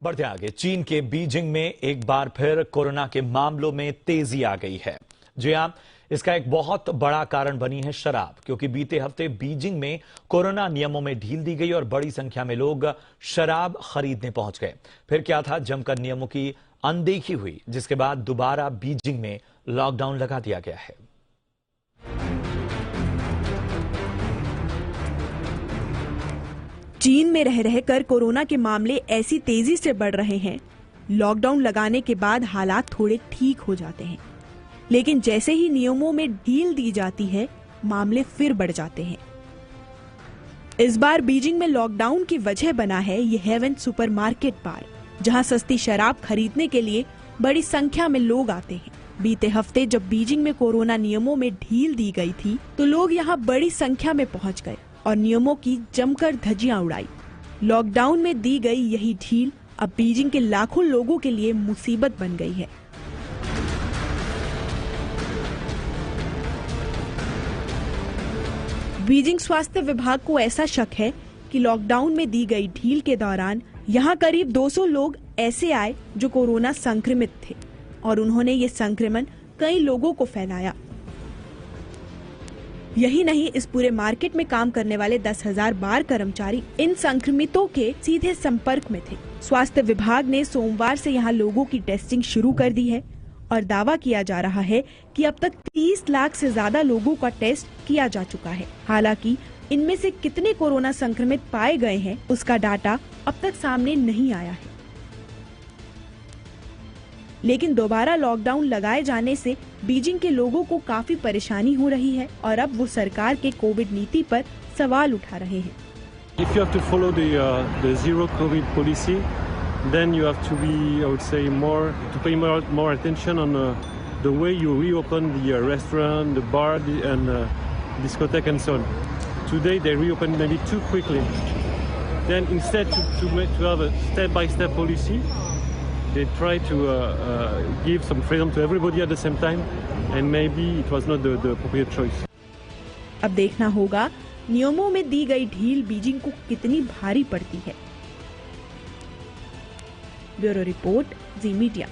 बढ़ते आगे, चीन के बीजिंग में एक बार फिर कोरोना के मामलों में तेजी आ गई है। जी हां, इसका एक बहुत बड़ा कारण बनी है शराब, क्योंकि बीते हफ्ते बीजिंग में कोरोना नियमों में ढील दी गई और बड़ी संख्या में लोग शराब खरीदने पहुंच गए। फिर क्या था, जमकर नियमों की अनदेखी हुई, जिसके बाद दोबारा बीजिंग में लॉकडाउन लगा दिया गया है। चीन में रह रहकर कोरोना के मामले ऐसी तेजी से बढ़ रहे हैं। लॉकडाउन लगाने के बाद हालात थोड़े ठीक हो जाते हैं, लेकिन जैसे ही नियमों में ढील दी जाती है, मामले फिर बढ़ जाते हैं। इस बार बीजिंग में लॉकडाउन की वजह बना है ये हेवन सुपरमार्केट बार, जहां सस्ती शराब खरीदने के लिए बड़ी संख्या में लोग आते हैं। बीते हफ्ते जब बीजिंग में कोरोना नियमों में ढील दी गई थी, तो लोग यहां बड़ी संख्या में पहुंच गए और नियमों की जमकर धज्जियां उड़ाई। लॉकडाउन में दी गई यही ढील अब बीजिंग के लाखों लोगों के लिए मुसीबत बन गई है। बीजिंग स्वास्थ्य विभाग को ऐसा शक है कि लॉकडाउन में दी गई ढील के दौरान यहां करीब 200 लोग ऐसे आए जो कोरोना संक्रमित थे और उन्होंने ये संक्रमण कई लोगों को फैलाया। यही नहीं, इस पूरे मार्केट में काम करने वाले 10,000 बार कर्मचारी इन संक्रमितों के सीधे संपर्क में थे। स्वास्थ्य विभाग ने सोमवार से यहां लोगों की टेस्टिंग शुरू कर दी है और दावा किया जा रहा है कि अब तक 30 लाख से ज्यादा लोगों का टेस्ट किया जा चुका है। हालांकि इनमें से कितने कोरोना संक्रमित पाए गए हैं, उसका डाटा अब तक सामने नहीं आया है। लेकिन दोबारा लॉकडाउन लगाए जाने से बीजिंग के लोगों को काफी परेशानी हो रही है और अब वो सरकार के कोविड नीति पर सवाल उठा रहे हैं। If you have to follow the zero COVID policy, then you have to be, I would say, to pay more attention on the way you reopen the restaurant, the bar, and discotheque and so on. Today they reopened maybe too quickly. Then instead to have a step-by-step policy, they try to give some freedom to everybody at the same time, and maybe it was not the appropriate choice. अब देखना होगा नियमों में दी गई ढील Beijing को कितनी भारी पड़ती है। ब्यूरो रिपोर्ट, जी मीडिया।